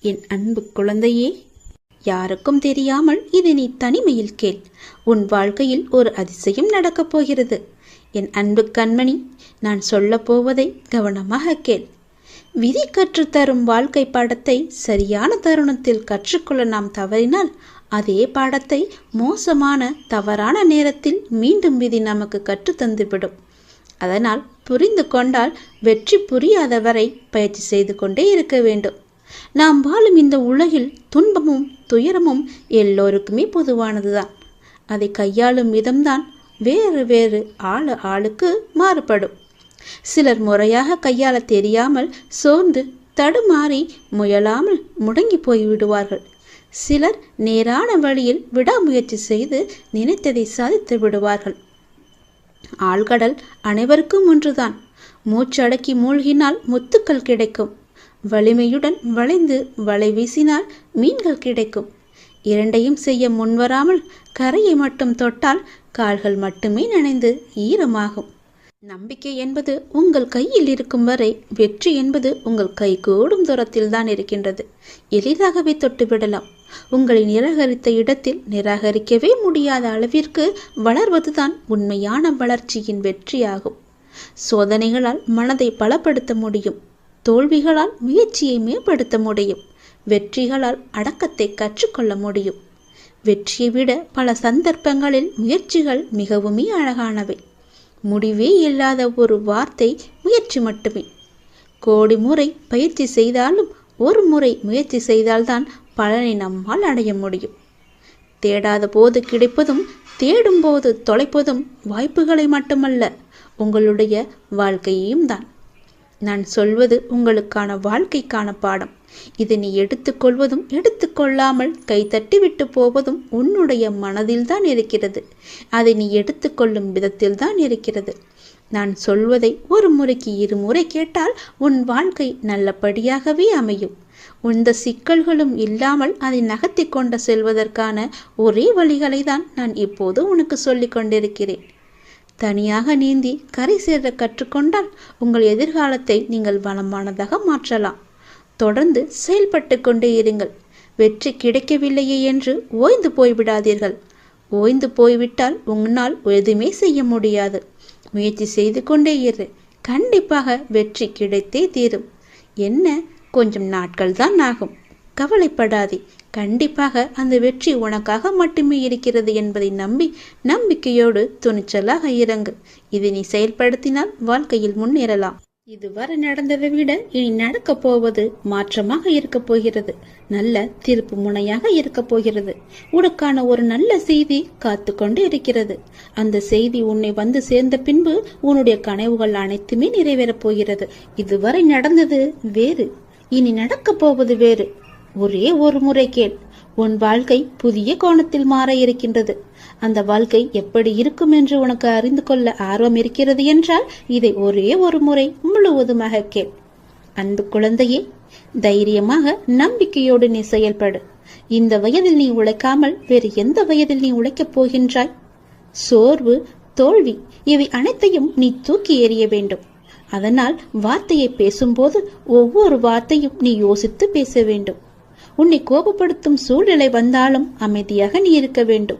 என் அன்பு குழந்தையே, யாருக்கும் தெரியாமல் இதை நீ தனிமையில் கேள். உன் வாழ்க்கையில் ஒரு அதிசயம் நடக்கப் போகிறது. என் அன்பு கண்மணி, நான் சொல்லப் போவதை கவனமாக கேள். விதி கற்றுத்தரும் வாழ்க்கை பாடத்தை சரியான தருணத்தில் கற்றுக்கொள்ள நாம் தவறினால், அதே பாடத்தை மோசமான தவறான நேரத்தில் மீண்டும் விதி நமக்கு கற்றுத்தந்துவிடும். அதனால் புரிந்து கொண்டால் வெற்றி, புரியாதவரை பயிற்சி செய்து கொண்டே இருக்க வேண்டும். நாம் வாழும் இந்த உலகில் துன்பமும் துயரமும் எல்லோருக்குமே பொதுவானதுதான். அதை கையாளும் விதம்தான் வேறு வேறு ஆளுக்கு மாறுபடும். சிலர் முறையாக கையாள தெரியாமல் சோர்ந்து தடுமாறி முயலாமல் முடங்கி போய்விடுவார்கள். சிலர் நேரான வழியில் விடாமுயற்சி செய்து நினைத்ததை சாதித்து விடுவார்கள். ஆழ்கடல் அனைவருக்கும் ஒன்றுதான். மூச்சடக்கி மூழ்கினால் முத்துக்கள் கிடைக்கும். வலிமையுடன் வளைந்து வலை வீசினால் மீன்கள் கிடைக்கும். இரண்டையும் செய்ய முன்வராமல் கரையை மட்டும் தொட்டால் கால்கள் மட்டுமே நனைந்து ஈரமாகும். நம்பிக்கை என்பது உங்கள் கையில் இருக்கும் வரை வெற்றி என்பது உங்கள் கைகூடும் தூரத்தில் தான் இருக்கின்றது. எளிதாகவே தொட்டுவிடலாம். உங்களை நிராகரித்த இடத்தில் நிராகரிக்கவே முடியாத அளவிற்கு வளர்வதுதான் உண்மையான வளர்ச்சியின் வெற்றியாகும். சோதனைகளால் மனதை பலப்படுத்த முடியும். தோல்விகளால் முயற்சியை மேம்படுத்த முடியும். வெற்றிகளால் அடக்கத்தை கற்றுக்கொள்ள முடியும். வெற்றியை விட பல சந்தர்ப்பங்களில் முயற்சிகள் மிகவுமே அழகானவை. முடிவே இல்லாத ஒரு வார்த்தை முயற்சி மட்டுமே. கோடி முறை பயிற்சி செய்தாலும் ஒரு முறை முயற்சி செய்தால்தான் பலனை நம்மால் அடைய முடியும். தேடாத போது கிடைப்பதும் தேடும் போது தொலைப்பதும் வாய்ப்புகளை மட்டுமல்ல, உங்களுடைய வாழ்க்கையையும் தான். நான் சொல்வது உங்களுக்கான வாழ்க்கைக்கான பாடம். இதை நீ எடுத்துக்கொள்வதும் எடுத்துக்கொள்ளாமல் கைத்தட்டி விட்டு போவதும் உன்னுடைய மனதில்தான் இருக்கிறது. அதை நீ எடுத்துக்கொள்ளும் விதத்தில்தான் இருக்கிறது. நான் சொல்வதை ஒரு முறைக்கு இருமுறை கேட்டால் உன் வாழ்க்கை நல்லபடியாகவே அமையும். எந்த சிக்கல்களும் இல்லாமல் அதை நகர்த்தி கொண்டு செல்வதற்கான ஒரே வழிகளை தான் நான் இப்போது உனக்கு சொல்லிக் கொண்டிருக்கிறேன். தனியாக நீந்தி கரை சேர கற்றுக்கொண்டால் உங்கள் எதிர்காலத்தை நீங்கள் வளமானதாக மாற்றலாம். தொடர்ந்து செயல்பட்டு கொண்டே இருங்கள். வெற்றி கிடைக்கவில்லையே என்று ஓய்ந்து போய்விடாதீர்கள். ஓய்ந்து போய்விட்டால் உன்னால் எதுவுமே செய்ய முடியாது. முயற்சி செய்து கொண்டே இரு. கண்டிப்பாக வெற்றி கிடைத்தே தீரும். என்ன, கொஞ்சம் நாட்கள் தான் ஆகும். கவலைப்படாதே. கண்டிப்பாக அந்த வெற்றி உனக்காக மட்டுமே இருக்கிறது என்பதை நம்பி நம்பிக்கையோடு துணிச்சலாக இறங்கு. இதை நீ செயல்படுத்தினால் வாழ்க்கையில் முன்னேறலாம். இதுவரை நடந்ததை விட இனி நடக்கப் போவது மாற்றமாக இருக்க போகிறது. நல்ல திருப்பு முனையாக இருக்க போகிறது. உனக்கான ஒரு நல்ல செய்தி காத்து கொண்டு இருக்கிறது. அந்த செய்தி உன்னை வந்து சேர்ந்த பின்பு உன்னுடைய கனவுகள் அனைத்துமே நிறைவேறப் போகிறது. இதுவரை நடந்தது வேறு, இனி நடக்கப் போவது வேறு. ஒரே ஒரு முறை கேள். உன் வாழ்க்கை புதிய கோணத்தில் மாற இருக்கின்றது. அந்த வாழ்க்கை எப்படி இருக்கும் என்று உனக்கு அறிந்து கொள்ள ஆர்வம் இருக்கிறது என்றால் இதை ஒரே ஒரு முறை முழுவதுமாக கேள். அன்பு குழந்தையே, தைரியமாக நம்பிக்கையோடு நீ செயல்படு. இந்த வயதில் நீ உழைக்காமல் வேறு எந்த வயதில் நீ உழைக்கப் போகின்றாய்? சோர்வு, தோல்வி இவை அனைத்தையும் நீ தூக்கி எறிய வேண்டும். அதனால் வார்த்தையை பேசும்போது ஒவ்வொரு வார்த்தையும் நீ யோசித்து பேச வேண்டும். உன்னை கோபப்படுத்தும் சூழ்நிலை வந்தாலும் அமைதியாக நீ இருக்க வேண்டும்.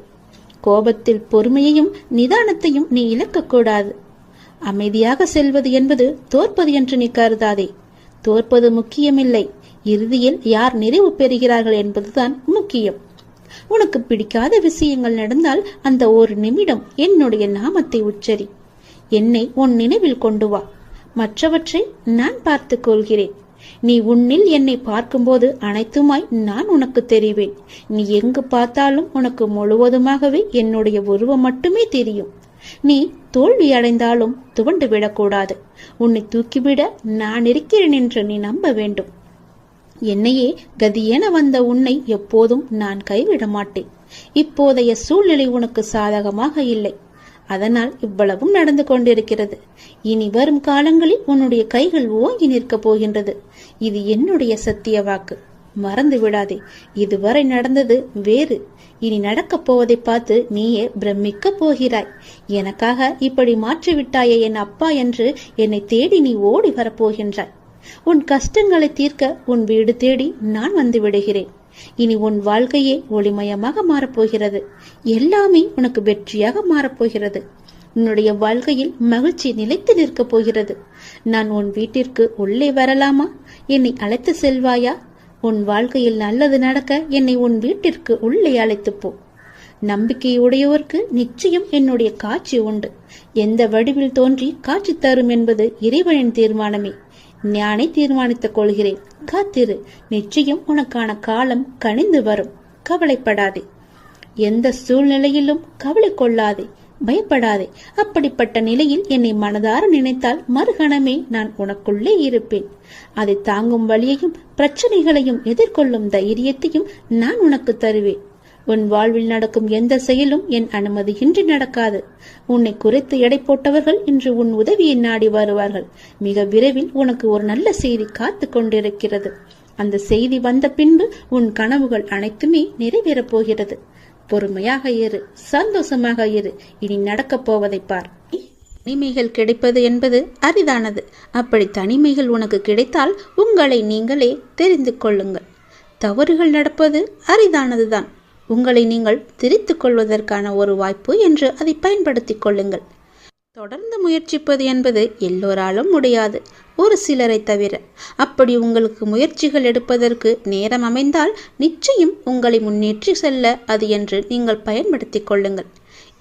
கோபத்தில் பொறுமையையும் நிதானத்தையும் நீ இழக்கக்கூடாது. அமைதியாக செல்வது என்பது தோற்பது என்று நீ கருதாதே. தோற்பது முக்கியமில்லை, இறுதியில் யார் நிறைவு பெறுகிறார்கள் என்பதுதான் முக்கியம். உனக்கு பிடிக்காத விஷயங்கள் நடந்தால் அந்த ஒரு நிமிடம் என்னுடைய நாமத்தை உச்சரி. என்னை உன் நினைவில் கொண்டு வா. மற்றவற்றை நான் பார்த்துக் கொள்கிறேன். நீ உன்னில் என்னை பார்க்கும்போது அனைத்துமாய் நான் உனக்கு தெரிவேன். நீ எங்கு பார்த்தாலும் உனக்கு முழுவதுமாகவே என்னுடைய உருவம் மட்டுமே தெரியும். நீ தோல்வி அடைந்தாலும் துவண்டு விடக்கூடாது. உன்னை தூக்கிவிட நான் இருக்கிறேன் என்று நீ நம்ப வேண்டும். என்னையே கதியென வந்த உன்னை எப்போதும் நான் கைவிட மாட்டேன். இப்போதைய சூழ்நிலை உனக்கு சாதகமாக இல்லை. அதனால் இவ்வளவும் நடந்து கொண்டிருக்கிறது. இனி வரும் காலங்களில் உன்னுடைய கைகள் ஓங்கி நிற்கப் போகின்றது. இது என்னுடைய சத்திய வாக்கு. மறந்து விடாதே. இதுவரை நடந்தது வேறு, இனி நடக்கப் போவதை பார்த்து நீயே பிரமிக்க போகிறாய். எனக்காக இப்படி மாற்றிவிட்டாயே என் அப்பா என்று என்னை தேடி நீ ஓடி வரப்போகின்றாய். உன் கஷ்டங்களை தீர்க்க உன் வீடு தேடி நான் வந்து விடுகிறேன். இனி உன் வாழ்க்கையே ஒளிமயமாக மாறப்போகிறது. எல்லாமே உனக்கு வெற்றியாக மாறப்போகிறது. உன்னுடைய வாழ்க்கையில் மகிழ்ச்சி நிலைத்து நிற்கப் போகிறது. நான் உன் வீட்டிற்கு உள்ளே வரலாமா? என்னை அழைத்து செல்வாயா? உன் வாழ்க்கையில் நல்லது நடக்க என்னை உன் வீட்டிற்கு உள்ளே அழைத்து போ. நம்பிக்கையுடையோருக்கு நிச்சயம் என்னுடைய காட்சி உண்டு. எந்த வடிவில் தோன்றி காட்சி தரும் என்பது இறைவனின் தீர்மானமே. நானே தீர்மானித்துக் கொள்கிறேன். காத்திரு, நிச்சயம் உனக்கான காலம் கனிந்து வரும். கவலைப்படாதே. எந்த சூழ்நிலையிலும் கவலை கொள்ளாதே, பயப்படாதே. அப்படிப்பட்ட நிலையில் என்னை மனதார நினைத்தால் மறுகணமே நான் உனக்குள்ளே இருப்பேன். அதை தாங்கும் வழியையும் பிரச்சனைகளையும் எதிர்கொள்ளும் தைரியத்தையும் நான் உனக்கு தருவேன். உன் வாழ்வில் நடக்கும் எந்த செயலும் என் அனுமதியின்றி நடக்காது. உன்னை குறைத்து எடை போட்டவர்கள் இன்று உன் உதவியை நாடி வருவார்கள். மிக விரைவில் உனக்கு ஒரு நல்ல செய்தி காத்து கொண்டிருக்கிறது. அந்த செய்தி வந்த பின்பு உன் கனவுகள் அனைத்துமே நிறைவேறப் போகிறது. பொறுமையாக இரு, சந்தோஷமாக இரு. இனி நடக்கப் போவதை பார். தனிமைகள் கிடைப்பது என்பது அரிதானது. அப்படி தனிமைகள் உனக்கு கிடைத்தால் உங்களை நீங்களே தெரிந்து கொள்ளுங்கள். தவறுகள் நடப்பது அரிதானதுதான். உங்களை நீங்கள் திரித்துக் கொள்வதற்கான ஒரு வாய்ப்பு என்று அதை பயன்படுத்திக் கொள்ளுங்கள். தொடர்ந்து முயற்சிப்பது என்பது எல்லோராலும் முடியாது, ஒரு சிலரை தவிர. அப்படி உங்களுக்கு முயற்சிகள் எடுப்பதற்கு நேரம் அமைந்தால் நிச்சயம் உங்களை முன்னேற்றி செல்ல அது என்று நீங்கள் பயன்படுத்திக் கொள்ளுங்கள்.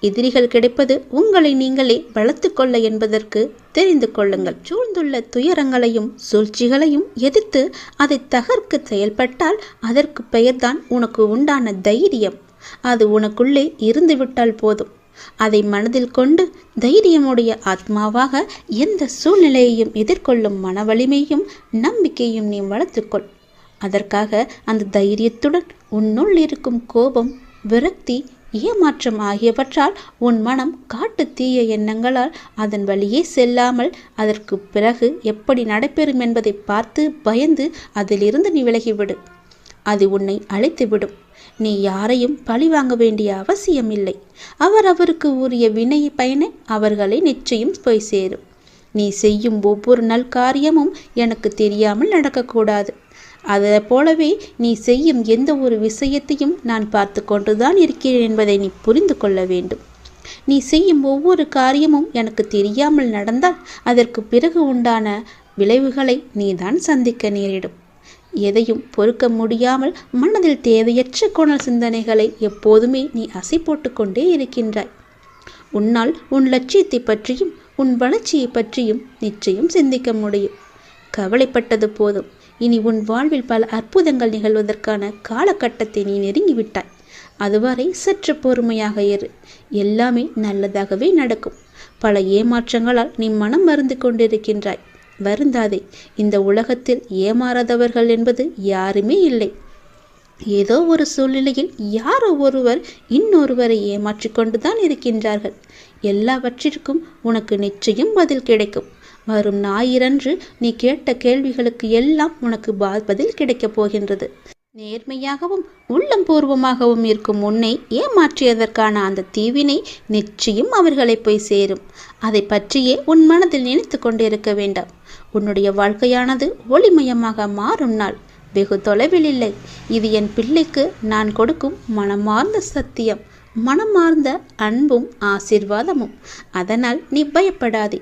எதிரிகள் கிடைப்பது உங்களை நீங்களே வளர்த்து கொள்ள என்பதற்கு தெரிந்து கொள்ளுங்கள். சூழ்ந்துள்ள துயரங்களையும் சூழ்ச்சிகளையும் எதிர்த்து அதை தகர்க்க செயல்பட்டால் அதற்கு பெயர்தான் உனக்கு உண்டான தைரியம். அது உனக்குள்ளே இருந்துவிட்டால் போதும். அதை மனதில் கொண்டு தைரியமுடைய ஆத்மாவாக எந்த சூழ்நிலையையும் எதிர்கொள்ளும் மன வலிமையும் நம்பிக்கையும் நீ வளர்த்துக்கொள். அதற்காக அந்த தைரியத்துடன் உன்னுள் இருக்கும் கோபம், விரக்தி, ஏமாற்றம் ஆகியவற்றால் உன் மனம் காட்டு தீய எண்ணங்களால் அதன் வழியே செல்லாமல் அதற்கு பிறகு எப்படி நடைபெறும் என்பதை பார்த்து பயந்து அதிலிருந்து நீ விலகிவிடு. அது உன்னை அழைத்துவிடும். நீ யாரையும் பழி வாங்க வேண்டிய அவசியம் இல்லை. அவருக்கு உரிய வினை பயனை அவர்களை நிச்சயம் போய் சேரும். நீ செய்யும் ஒவ்வொரு நல்காரியமும் எனக்கு தெரியாமல் நடக்கக்கூடாது. அதை போலவே நீ செய்யும் எந்த ஒரு விஷயத்தையும் நான் பார்த்து கொண்டுதான் இருக்கிறேன் என்பதை நீ புரிந்து கொள்ள வேண்டும். நீ செய்யும் ஒவ்வொரு காரியமும் எனக்கு தெரியாமல் நடந்தால் அதற்கு பிறகு உண்டான விளைவுகளை நீதான் சந்திக்க நேரிடும். எதையும் பொறுக்க முடியாமல் மனதில் தேவையற்ற கோணல் சிந்தனைகளை எப்போதுமே நீ அசை போட்டு கொண்டே இருக்கின்றாய். உன்னால் உன் லட்சியத்தை பற்றியும் உன் வளர்ச்சியை பற்றியும் நிச்சயம் சிந்திக்க முடியும். கவலைப்பட்டது போதும். இனி உன் வாழ்வில் பல அற்புதங்கள் நிகழ்வதற்கான காலகட்டத்தை நீ நெருங்கிவிட்டாய். அதுவரை சற்று பொறுமையாக இரு. எல்லாமே நல்லதாகவே நடக்கும். பல ஏமாற்றங்களால் நீ மனம் மருந்து கொண்டிருக்கின்றாய். வருந்தாதே. இந்த உலகத்தில் ஏமாறாதவர்கள் என்பது யாருமே இல்லை. ஏதோ ஒரு சூழ்நிலையில் யாரோ ஒருவர் இன்னொருவரை ஏமாற்றி கொண்டுதான் இருக்கின்றார்கள். எல்லாவற்றிற்கும் உனக்கு நிச்சயம் பதில் கிடைக்கும். வரும் ஞாயிறன்று நீ கேட்ட கேள்விகளுக்கு எல்லாம் உனக்கு பதில் கிடைக்கப் போகின்றது. நேர்மையாகவும் உள்ளம் பூர்வமாகவும் இருக்கும் உன்னை ஏமாற்றியதற்கான அந்த தீவினை நிச்சயம் அவர்களை போய் சேரும். அதை பற்றியே உன் மனதில் நினைத்து கொண்டிருக்க வேண்டாம். உன்னுடைய வாழ்க்கையானது ஒளிமயமாக மாறும் நாள் வெகு தொலைவில் இல்லை. இது என் பிள்ளைக்கு நான் கொடுக்கும் மனமார்ந்த சத்தியம், மனமார்ந்த அன்பும் ஆசீர்வாதமும். அதனால் நீ பயப்படாதே.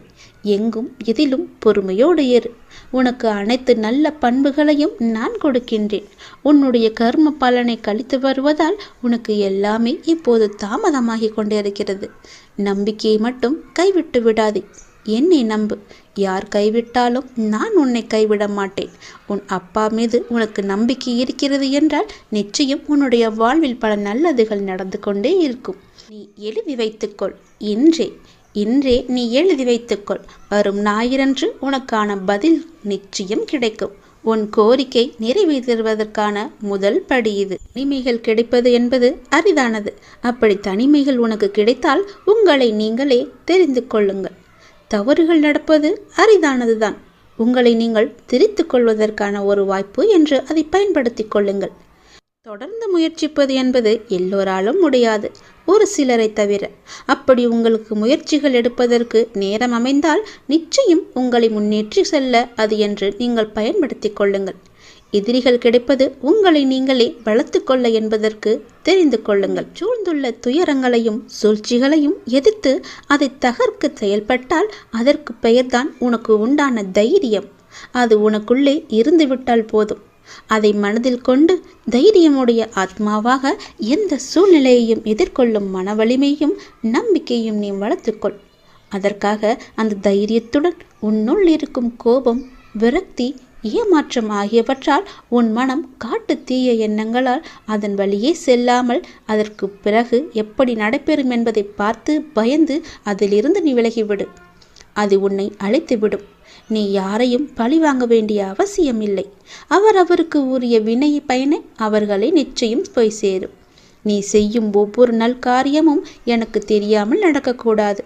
எங்கும் எதிலும் பொறுமையோடு இரு. உனக்கு அனைத்து நல்ல பண்புகளையும் நான் கொடுக்கின்றேன். உன்னுடைய கர்ம பலனை கழித்து வருவதால் உனக்கு எல்லாமே இப்போது தாமதமாகி கொண்டிருக்கிறது. நம்பிக்கையை மட்டும் கைவிட்டு விடாதே. என்னை நம்பு. யார் கைவிட்டாலும் நான் உன்னை கைவிட மாட்டேன். உன் அப்பா மீது உனக்கு நம்பிக்கை இருக்கிறது என்றால் நிச்சயம் உன்னுடைய வாழ்வில் பல நல்லதுகள் நடந்து கொண்டே இருக்கும். நீ எழுதி வைத்துக்கொள். இன்றே நீ எழுதி வைத்துக்கொள். வரும் ஞாயிறன்று உனக்கான பதில் நிச்சயம் கிடைக்கும். உன் கோரிக்கை நிறைவேறுவதற்கான முதல் படி இது. தனிமைகள் கிடைப்பது என்பது அரிதானது. அப்படி தனிமைகள் உனக்கு கிடைத்தால் உங்களை நீங்களே தெரிந்து கொள்ளுங்கள். தவறுகள் நடப்பது அரிதானதுதான். உங்களை நீங்கள் திரித்து கொள்வதற்கான ஒரு வாய்ப்பு என்று அதை பயன்படுத்திக் கொள்ளுங்கள். தொடர்ந்து முயற்சிப்பது என்பது எல்லோராலும் முடியாது, ஒரு சிலரை தவிர. அப்படி உங்களுக்கு முயற்சிகள் எடுப்பதற்கு நேரம் அமைந்தால் நிச்சயம் உங்களை முன்னேற்றி செல்ல அது என்று நீங்கள் பயன்படுத்தி கொள்ளுங்கள். எதிரிகள் கிடைப்பது உங்களை நீங்களே வளர்த்து கொள்ள என்பதற்கு தெரிந்து கொள்ளுங்கள். சூழ்ந்துள்ள துயரங்களையும் சூழ்ச்சிகளையும் எதிர்த்து அதை தகர்க்க செயல்பட்டால் அதற்கு பெயர்தான் உனக்கு உண்டான தைரியம். அது உனக்குள்ளே இருந்துவிட்டால் போதும். அதை மனதில் கொண்டு தைரியமுடைய ஆத்மாவாக எந்த சூழ்நிலையையும் எதிர்கொள்ளும் மன வலிமையும் நம்பிக்கையும் நீ வளர்த்துக்கொள். அதற்காக அந்த தைரியத்துடன் உன்னுள் இருக்கும் கோபம், விரக்தி, ஏமாற்றம் ஆகியவற்றால் உன் மனம் காட்டு தீய எண்ணங்களால் அதன் வழியே செல்லாமல் அதற்கு பிறகு எப்படி நடைபெறும் என்பதை பார்த்து பயந்து அதிலிருந்து நீ விலகிவிடு. அது உன்னை அழைத்துவிடும். நீ யாரையும் பழி வாங்க வேண்டிய அவசியம் இல்லை. அவருக்கு உரிய வினை பயனை அவர்களை நிச்சயம் போய் சேரும். நீ செய்யும் ஒவ்வொரு நல் காரியமும் எனக்கு தெரியாமல் நடக்கக்கூடாது.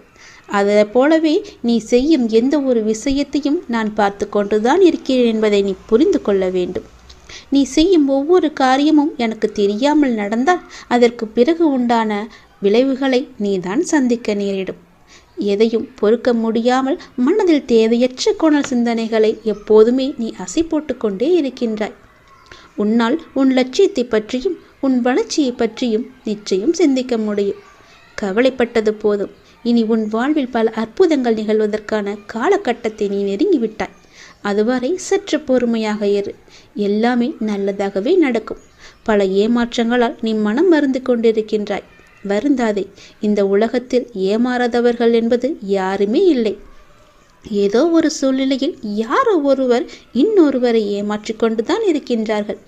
அதை போலவே நீ செய்யும் எந்த ஒரு விஷயத்தையும் நான் பார்த்து கொண்டுதான் இருக்கிறேன் என்பதை நீ புரிந்து கொள்ள வேண்டும். நீ செய்யும் ஒவ்வொரு காரியமும் எனக்கு தெரியாமல் நடந்தால் அதற்கு பிறகு உண்டான விளைவுகளை நீதான் சந்திக்க நேரிடும். எதையும் பொறுக்க முடியாமல் மனதில் தேவையற்ற கோணல் சிந்தனைகளை எப்போதுமே நீ அசை போட்டு கொண்டே இருக்கின்றாய். உன்னால் உன் லட்சியத்தை பற்றியும் உன் வளர்ச்சியை பற்றியும் நிச்சயம் சிந்திக்க முடியும். கவலைப்பட்டது போதும். இனி உன் வாழ்வில் பல அற்புதங்கள் நிகழ்வதற்கான காலகட்டத்தை நீ நெருங்கிவிட்டாய். அதுவரை சற்று பொறுமையாக இரு. எல்லாமே நல்லதாகவே நடக்கும். பல ஏமாற்றங்களால் நீ மனம் மருந்து கொண்டிருக்கின்றாய். வருந்தாதே. இந்த உலகத்தில் ஏமாறாதவர்கள் என்பது யாருமே இல்லை. ஏதோ ஒரு சூழ்நிலையில் யாரோ ஒருவர் இன்னொருவரை ஏமாற்றிக் கொண்டுதான் இருக்கின்றார்கள்.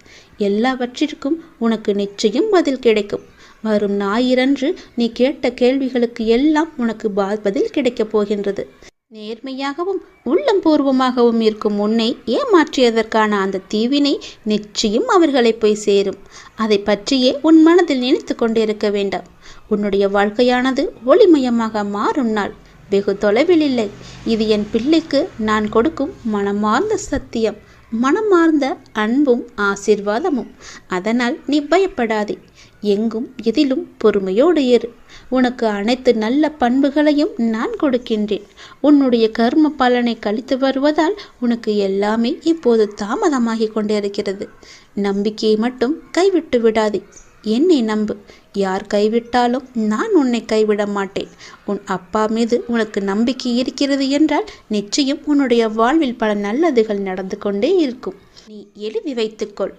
எல்லாவற்றிற்கும் உனக்கு நிச்சயம் பதில் கிடைக்கும். வரும் ஞாயிறன்று நீ கேட்ட கேள்விகளுக்கு எல்லாம் உனக்கு பதில் கிடைக்கப் போகின்றது. நேர்மையாகவும் உள்ளம் பூர்வமாகவும் இருக்கும் உன்னை ஏமாற்றியதற்கான அந்த தீவினை நிச்சயம் அவர்களை போய் சேரும். அதை பற்றியே உன் மனதில் நினைத்து கொண்டிருக்க வேண்டாம். உன்னுடைய வாழ்க்கையானது ஒளிமயமாக மாறும் நாள் வெகு தொலைவில் இல்லை. இது என் பிள்ளைக்கு நான் கொடுக்கும் மனமார்ந்த சத்தியம், மனமார்ந்த அன்பும் ஆசீர்வாதமும். அதனால் நீ பயப்படாதே. எங்கும் எதிலும் பொறுமையோடு இரு. உனக்கு அனைத்து நல்ல பண்புகளையும் நான் கொடுக்கின்றேன். உன்னுடைய கர்ம பலனை கழித்து வருவதால் உனக்கு எல்லாமே இப்போது தாமதமாகி கொண்டிருக்கிறது. நம்பிக்கையை மட்டும் கைவிட்டு விடாதே. என்னை நம்பு. யார் கைவிட்டாலும் நான் உன்னை கைவிட மாட்டேன். உன் அப்பா மீது உனக்கு நம்பிக்கை இருக்கிறது என்றால் நிச்சயம் உன்னுடைய வாழ்வில் பல நல்லதுகள் நடந்து கொண்டே இருக்கும். நீ எழுதி வைத்துக்கொள்.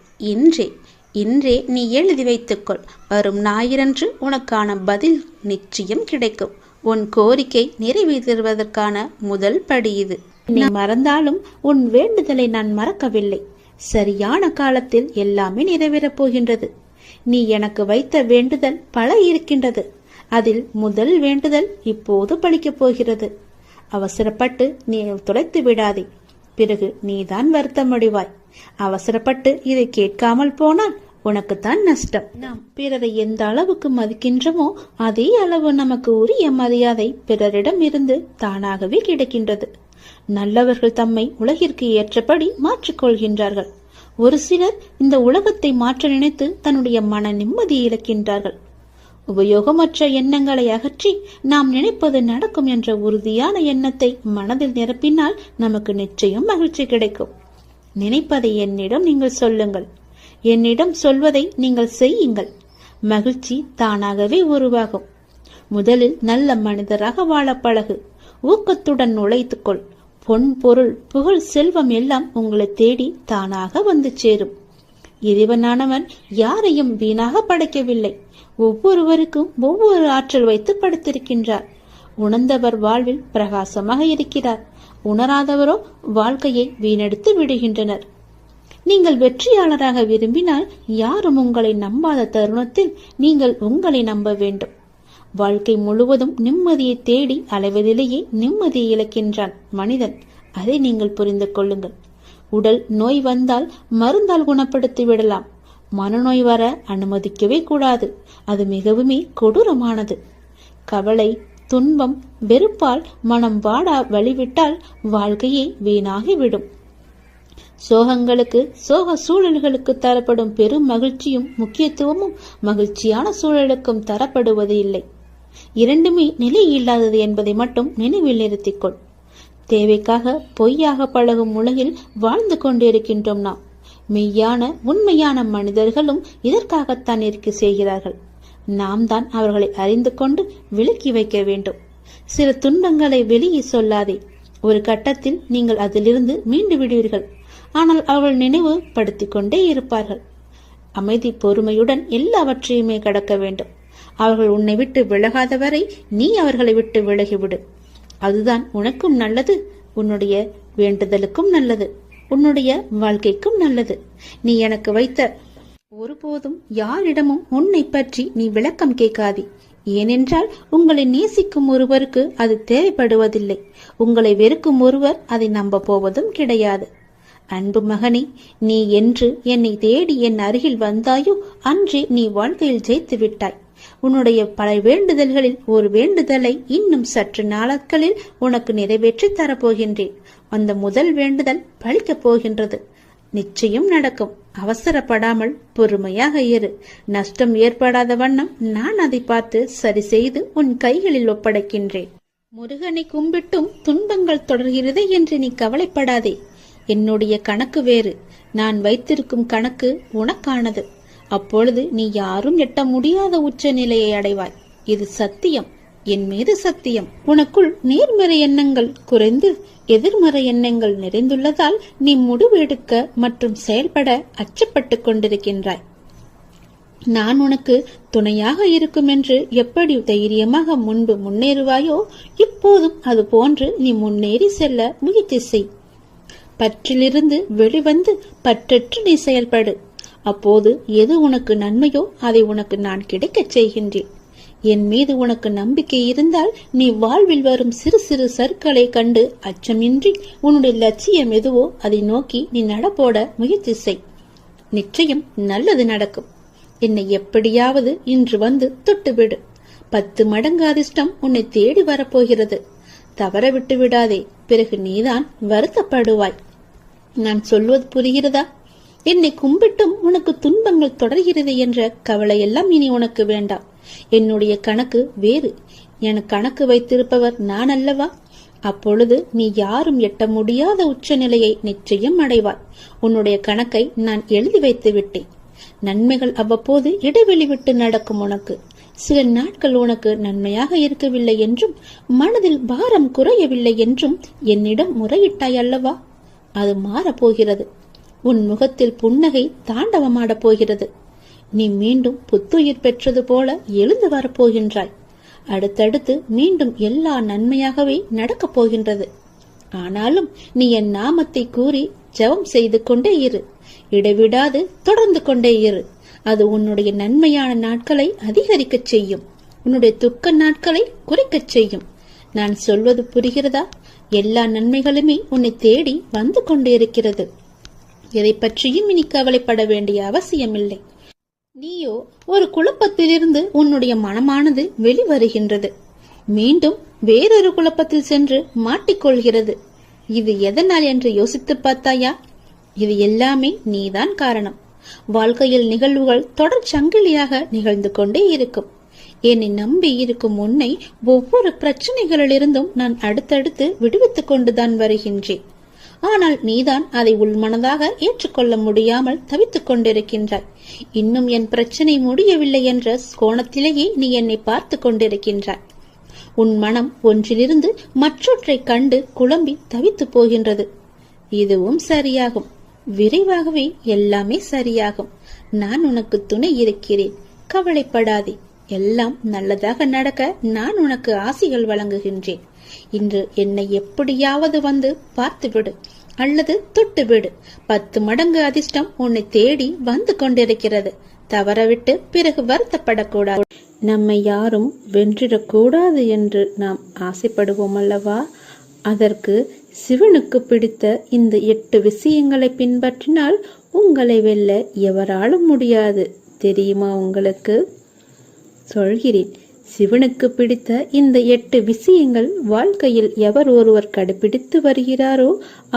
இன்றே நீ எழுதி வைத்துக்கொள். வரும் ஞாயிறன்று உனக்கான பதில் நிச்சயம் கிடைக்கும். உன் கோரிக்கை நிறைவேற்றுவதற்கான முதல் படி இது. நீ மறந்தாலும் உன் வேண்டுதலை நான் மறக்கவில்லை. சரியான காலத்தில் எல்லாமே நிறைவேறப் போகின்றது. நீ எனக்கு வைத்த வேண்டுதல் பல இருக்கின்றது. அதில் முதல் வேண்டுதல் இப்போது பலிக்கப் போகிறது. அவசரப்பட்டு நீ துளைத்து விடாதே. பிறகு நீதான் வருத்தமடைவாய். அவசரப்பட்டு இதை கேட்காமல் போனால் உனக்குத்தான் நஷ்டம். நாம் பிறரை எந்த அளவுக்கு மதிக்கின்றோமோ அதே அளவு நமக்கு உரிய மரியாதை பிறரிடம் இருந்து தானாகவே கிடைக்கின்றது. நல்லவர்கள் தம்மை உலகிற்கு ஏற்றபடி மாற்றிக்கொள்கின்றார்கள். ஒரு சிலர் இந்த உலகத்தை மாற்ற நினைத்து தன்னுடைய மன நிம்மதியை இழக்கின்றார்கள். உபயோகமற்ற எண்ணங்களை அகற்றி நாம் நினைப்பது நடக்கும் என்ற உறுதியான எண்ணத்தை மனதில் நிரப்பினால் நமக்கு நிச்சயம் மகிழ்ச்சி கிடைக்கும். நினைப்பதை என்னிடம் நீங்கள் சொல்லுங்கள். என்னிடம் சொல்வதை நீங்கள் செய்யுங்கள். மகிழ்ச்சி தானாகவே உருவாகும். முதலில் நல்ல மனிதராக வாழ பழகு. ஊக்கத்துடன் உழைத்துக்கொள். பொன், பொருள், புகழ், செல்வம் எல்லாம் உங்களை தேடி தானாக வந்து சேரும். இறைவனானவன் யாரையும் வீணாக படைக்கவில்லை. ஒவ்வொருவருக்கும் ஒவ்வொரு ஆற்றல் வைத்து படைத்திருக்கின்றார். உணர்ந்தவர் வாழ்வில் பிரகாசமாக இருக்கிறார். உணராதவரோ வாழ்க்கையை வீணெடுத்து விடுகின்றனர். நீங்கள் வெற்றியாளராக விரும்பினால் யாரும் உங்களை நம்பாத தருணத்தில் நீங்கள் உங்களை நம்ப வேண்டும். வாழ்க்கை முழுவதும் நிம்மதியை தேடி அலைவதிலேயே நிம்மதியை இழக்கின்றான் மனிதன். அதை நீங்கள் புரிந்து கொள்ளுங்கள். உடல் நோய் வந்தால் மருந்தால் குணப்படுத்தி விடலாம். மனநோய் வர அனுமதிக்கவே கூடாது. அது மிகவுமே கொடூரமானது. கவலை, துன்பம், வெறுப்பால் மனம் வாடா வழிவிட்டால் வாழ்க்கையே வீணாகிவிடும். சோகங்களுக்கு சோக சூழல்களுக்கு தரப்படும் பெரும் மகிழ்ச்சியும் முக்கியத்துவமும் மகிழ்ச்சியான சூழலுக்கும் தரப்படுவது இல்லை. இரண்டுமே நிலை இல்லாதது என்பதை மட்டும் நினைவில் நிறுத்திக்கொள். தேவைக்காக பொய்யாக பழகும் உலகில் வாழ்ந்து கொண்டிருக்கின்றோம் நாம். மெய்யான உண்மையான மனிதர்களும் இதற்காகத்தான் இருக்க செய்கிறார்கள். நாம் தான் அவர்களை அறிந்து கொண்டு விலக்கி வைக்க வேண்டும். சில துன்பங்களை வெளியே சொல்லாதே. ஒரு கட்டத்தில் நீங்கள் அதிலிருந்து மீண்டு விடுவீர்கள். ஆனால் அவர்கள் நினைவு படுத்திக் கொண்டே இருப்பார்கள். அமைதி பொறுமையுடன் எல்லாவற்றையுமே கடக்க வேண்டும். அவர்கள் உன்னை விட்டு விலகாத வரை நீ அவர்களை விட்டு விலகிவிடு. அதுதான் உனக்கும் நல்லது, உன்னுடைய வேண்டுதலுக்கும் நல்லது, உன்னுடைய வாழ்க்கைக்கும் நல்லது. நீ எனக்கு வைத்த ஒருபோதும் யாரிடமும் உன்னை பற்றி நீ விளக்கம் கேட்காதே. ஏனென்றால் உங்களை நேசிக்கும் ஒருவருக்கு அது தேவைப்படுவதில்லை. உங்களை வெறுக்கும் ஒருவர் அதை நம்ப போவதும் கிடையாது. அன்பு மகனே, நீ என்று என்னை தேடி என் அருகில் வந்தாயோ அன்றே நீ வாழ்க்கையில் ஜெயித்து விட்டாய். உன்னுடைய பல வேண்டுதல்களில் ஒரு வேண்டுதலை இன்னும் சற்று நாட்களில் உனக்கு நிறைவேற்றி தரப்போகின்றேன். அந்த முதல் வேண்டுதல் பலிக்கப் போகின்றது. நிச்சயம் நடக்கும். அவசரப்படாமல் பொறுமையாக இரு. நஷ்டம் ஏற்படாத வண்ணம் நான் அதை பார்த்து சரி செய்து உன் கைகளில் ஒப்படைக்கின்றேன். முருகனை கும்பிட்டும் துன்பங்கள் தொடர்கிறது என்று நீ கவலைப்படாதே. என்னுடைய கணக்கு வேறு. நான் வைத்திருக்கும் கணக்கு உனக்கானது. அப்பொழுது நீ யாரும் எட்ட முடியாத உச்ச நிலையை அடைவாய். இது சத்தியம், என் மீது சத்தியம். உனக்குள் நேர்மறை எண்ணங்கள் குறைந்து எதிர்மறை எண்ணங்கள் நிறைந்துள்ளதால் நீ முடிவு எடுக்க மற்றும் செயல்பட அச்சப்பட்டு கொண்டிருக்கின்றாய். நான் உனக்கு துணையாக இருக்கும் என்று எப்படி தைரியமாக முன்பு முன்னேறுவாயோ இப்போதும் அது போன்று நீ முன்னேறி செல்ல முயற்சி செய். பற்றிலிருந்து வெளிவந்து பற்றற்று நீ செயல்படு. அப்போது எது உனக்கு நன்மையோ அதை உனக்கு நான் கிடைக்கச் செய்கின்றேன். என் மீது உனக்கு நம்பிக்கை இருந்தால் நீ வாழ்வில் வரும் சிறு சிறு சறுக்களை கண்டு அச்சமின்றி உன்னுடைய லட்சியம் எதுவோ அதை நோக்கி நீ நடப்போட முயற்சி செய். நிச்சயம் நல்லது நடக்கும். என்னை எப்படியாவது இன்று வந்து தொட்டுவிடு. 10 மடங்கு அதிர்ஷ்டம் உன்னை தேடி வரப்போகிறது. தவற விட்டு விடாதே. பிறகு நீதான் வருத்தப்படுவாய். நான் சொல்வது புரிகிறதா? என்னை கும்பிட்டும் உனக்கு துன்பங்கள் தொடர்கிறது என்ற கவலையெல்லாம் இனி உனக்கு வேண்டாம். என்னுடைய கணக்கு வேறு. எனக்கு கணக்கு வைத்திருப்பவர் நான் அல்லவா? அப்பொழுது நீ யாரும் எட்ட முடியாத உச்ச நிலையை நிச்சயம் அடைவாய். உன்னுடைய கணக்கை நான் எழுதி வைத்து விட்டேன். நன்மைகள் அவ்வப்போது இடைவெளி விட்டு நடக்கும். உனக்கு சில நாட்கள் உனக்கு நன்மையாக இருக்கவில்லை என்றும் மனதில் பாரம் குறையவில்லை என்றும் என்னிடம் முறையிட்டாய் அல்லவா? அது மாறப்போகிறது. உன் முகத்தில் புன்னகை தாண்டவமாடப் போகிறது. நீ மீண்டும் புத்துயிர் பெற்றது போல எழுந்து வரப்போகின்றாய். அடுத்தடுத்து மீண்டும் எல்லா நன்மையாகவே நடக்கப் போகின்றது. ஆனாலும் நீ என் நாமத்தை கூறி ஜெபம் செய்து கொண்டே இரு. இடைவிடாது தொடர்ந்து கொண்டே இரு. அது உன்னுடைய நன்மையான நாட்களை அதிகரிக்கச் செய்யும். உன்னுடைய துக்க நாட்களை குறைக்கச் செய்யும். நான் சொல்வது புரிகிறதா? எல்லா நன்மைகளுமே உன்னை தேடி வந்து கொண்டிருக்கிறது. எதை பற்றியும் இனி கவலைப்பட வேண்டிய அவசியமில்லை. நீயோ ஒரு குழப்பத்திலிருந்து உன்னுடைய மனமானது வெளிவருகின்றது. மீண்டும் வேறொரு குழப்பத்தில் சென்று மாட்டிக்கொள்கிறது. இது எதனால் என்று யோசித்து பார்த்தாயா? இது எல்லாமே நீதான் காரணம். வாழ்க்கையில் நிகழ்வுகள் தொடர் சங்கிலியாக நிகழ்ந்து கொண்டே இருக்கும். என்னை நம்பி இருக்கும் உன்னை ஒவ்வொரு பிரச்சனைகளிலிருந்தும் நான் அடுத்தடுத்து விடுவித்துக் கொண்டுதான் வருகின்றேன். ஆனால் நீதான் அதை உள்மனதாக ஏற்றுக்கொள்ள முடியாமல் தவித்துக் கொண்டிருக்கின்றாய். இன்னும் என் பிரச்சனை முடியவில்லை என்ற கோணத்திலேயே நீ என்னை பார்த்து கொண்டிருக்கின்றாய். உன் மனம் ஒன்றிலிருந்து மற்றொன்றை கண்டு குழம்பி தவித்து போகின்றது. இதுவும் சரியாகும். விரைவாகவே எல்லாமே சரியாகும். நான் உனக்கு துணை இருக்கிறேன். கவலைப்படாதே. எல்லாம் நல்லதாக நடக்க நான் உனக்கு ஆசிகள் வழங்குகின்றேன். இன்று என்னை எப்படியாவது வந்து பார்த்துவிடு அல்லது தொட்டுவிடு. 10 மடங்கு அதிர்ஷ்டம் உன்னை தேடி வந்து கொண்டிருக்கிறது. தவறவிட்டு பிறகு வருத்தப்படக்கூடாது. நம்மை யாரும் வென்றிடக்கூடாது என்று நாம் ஆசைப்படுவோம் அல்லவா? அதற்கு சிவனுக்கு பிடித்த இந்த 8 விஷயங்களை பின்பற்றினால் உங்களை வெல்ல எவராலும் முடியாது. தெரியுமா உங்களுக்கு? சொல்கிறேன். சிவனுக்கு பிடித்த இந்த 8 விஷயங்கள் வாழ்க்கையில் எவர் ஒருவர் கடைபிடித்து வருகிறாரோ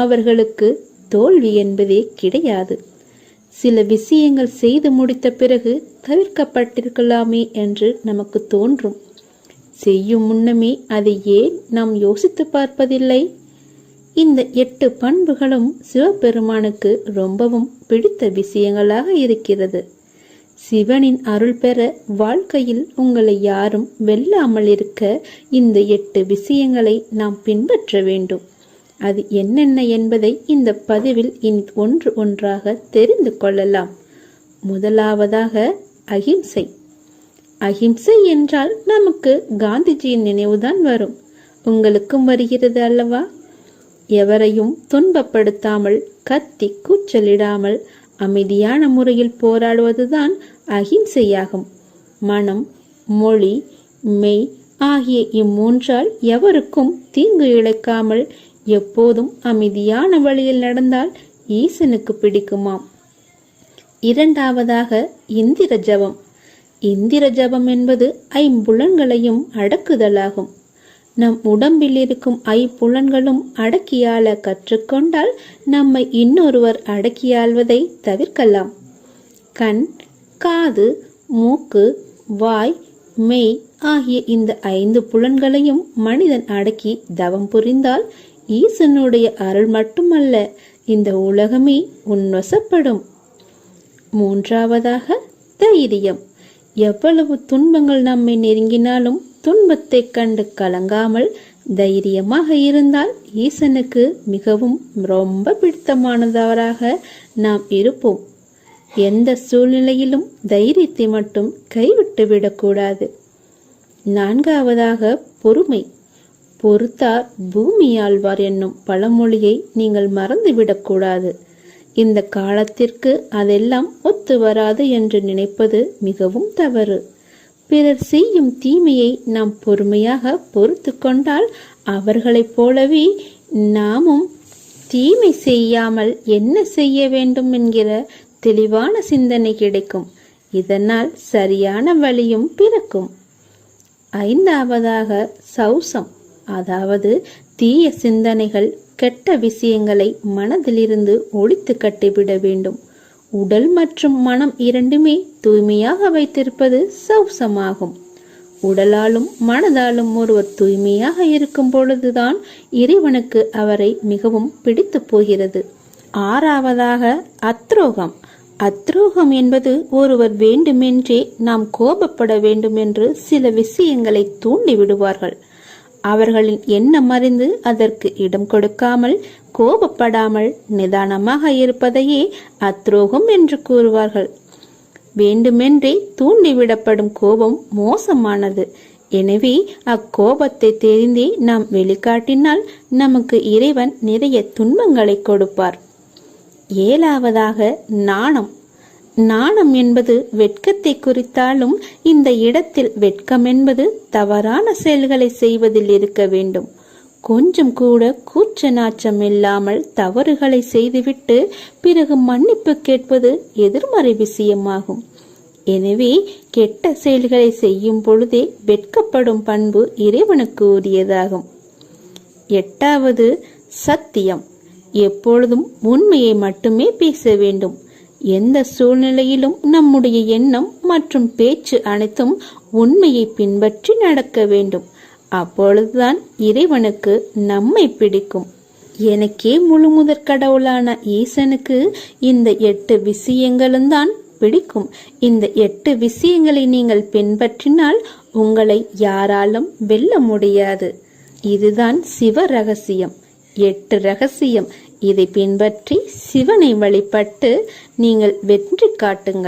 அவர்களுக்கு தோல்வி என்பதே கிடையாது. சில விஷயங்கள் செய்து முடித்த பிறகு தவிர்க்கப்பட்டிருக்கலாமே என்று நமக்கு தோன்றும். செய்யும் முன்னமே அதை ஏன் நாம் யோசித்து பார்ப்பதில்லை? இந்த 8 பண்புகளும் சிவபெருமானுக்கு ரொம்பவும் பிடித்த விஷயங்களாக இருக்கிறது. சிவனின் அருள் பெற வாழ்க்கையில் உங்களை யாரும் வெல்லாமல் இருக்க இந்த 8 விஷயங்களை நாம் பின்பற்ற வேண்டும். அது என்னென்ன என்பதை இந்த பதிவில் இனி ஒன்று ஒன்றாக தெரிந்து கொள்ளலாம். முதலாவதாக அகிம்சை. அகிம்சை என்றால் நமக்கு காந்திஜியின் நினைவுதான் வரும். உங்களுக்கும் வருகிறது அல்லவா? எவரையும் துன்பப்படுத்தாமல், கத்தி கூச்சலிடாமல் அமைதியான முறையில் போராடுவதுதான் அகிம்சையாகும். மனம், மொழி, மெய் ஆகிய இம்மூன்றால் எவருக்கும் தீங்கு இழைக்காமல் எப்போதும் அமைதியான வழியில் நடந்தால் ஈசனுக்கு பிடிக்குமாம். இரண்டாவதாக இந்திர ஜபம். இந்திர ஜபம் என்பது ஐம்புலன்களையும் அடக்குதலாகும். நம் உடம்பில் இருக்கும் ஐம்புலன்களும் அடக்கியாள கற்றுக்கொண்டால் நம்மை இன்னொருவர் அடக்கியாள்வதை தவிர்க்கலாம். கண், காது, மூக்கு, வாய், மெய் ஆகிய இந்த 5 புலன்களையும் மனிதன் அடக்கி தவம் புரிந்தால் ஈசனுடைய அருள் மட்டுமல்ல, இந்த உலகமே உன்வசப்படும். மூன்றாவதாக தைரியம். எவ்வளவு துன்பங்கள் நம்மை நெருங்கினாலும் துன்பத்தை கண்டு கலங்காமல் தைரியமாக இருந்தால் ஈசனுக்கு மிகவும் ரொம்ப பிடித்தமானவராக நாம் இருப்போம். எந்த சூழ்நிலையிலும் தைரியத்தை மட்டும் கைவிட்டு விடக்கூடாது. நான்காவதாக பொறுமை. பொறுத்தார் பூமி ஆழ்வார் என்னும் பழமொழியை நீங்கள் மறந்துவிடக்கூடாது. இந்த காலத்திற்கு அதெல்லாம் ஒத்து வராது என்று நினைப்பது மிகவும் தவறு. பிறர் செய்யும் தீமையை நாம் பொறுமையாக பொறுத்து கொண்டால் அவர்களைப் போலவே நாமும் தீமை செய்யாமல் என்ன செய்ய வேண்டும் என்கிற தெளிவான சிந்தனை கிடைக்கும். இதனால் சரியான வழியும் பிறக்கும். ஐந்தாவதாக சௌசம், அதாவது தீய சிந்தனைகள், கெட்ட விஷயங்களை மனதிலிருந்து ஒழித்து கட்டிவிட வேண்டும். உடல் மற்றும் மனம் இரண்டுமே தூய்மையாக வைத்திருப்பது சௌசமாகும். உடலாலும் மனதாலும் ஒருவர் தூய்மையாக இருக்கும் பொழுதுதான் இறைவனுக்கு அவரை மிகவும் பிடித்து போகிறது. ஆறாவதாக அத்ரோகம். அத்ரோகம் என்பது ஒருவர் வேண்டுமென்றே நாம் கோபப்பட வேண்டும் என்று சில விஷயங்களை தூண்டி விடுவார்கள். அவர்களின் எண்ணம் அறிந்து அதற்கு இடம் கொடுக்காமல் கோபப்படாமல் நிதானமாக இருப்பதையே அத்ரோகம் என்று கூறுவார்கள். வேண்டுமென்றே தூண்டிவிடப்படும் கோபம் மோசமானது. எனவே அக்கோபத்தை தெரிந்தே நாம் வெளிக்காட்டினால் நமக்கு இறைவன் நிறைய துன்பங்களை கொடுப்பார். ஏழாவதாக நாணம். நாணம் என்பது வெட்கத்தை குறித்தாலும் இந்த இடத்தில் வெட்கம் என்பது தவறான செயல்களை செய்வதில் இருக்க வேண்டும். கொஞ்சம் கூட கூச்ச நாச்சம் இல்லாமல் தவறுகளை செய்துவிட்டு பிறகு மன்னிப்பு கேட்பது எதிர்மறை விஷயமாகும். எனவே கெட்ட செயல்களை செய்யும் பொழுதே வெட்கப்படும் பண்பு இறைவனுக்கு உரியதாகும். எட்டாவது சத்தியம். எப்பொழுதும் உண்மையை மட்டுமே பேச வேண்டும். எந்த சூழ்நிலையிலும் நம்முடைய எண்ணம் மற்றும் பேச்சு அனைத்தும் உண்மையை பின்பற்றி நடக்க வேண்டும். அப்பொழுதுதான் இறைவனுக்கு நம்மை பிடிக்கும். எனக்கே முழு முதற் கடவுளான ஈசனுக்கு இந்த 8 விஷயங்களும் தான் பிடிக்கும். இந்த 8 விஷயங்களை நீங்கள் பின்பற்றினால் உங்களை யாராலும் வெல்ல முடியாது. இதுதான் சிவ ரகசியம், 8 ரகசியம். இதை பின்பற்றி சிவனை வழிபட்டு நீங்கள் வெற்றி காட்டுங்கள்.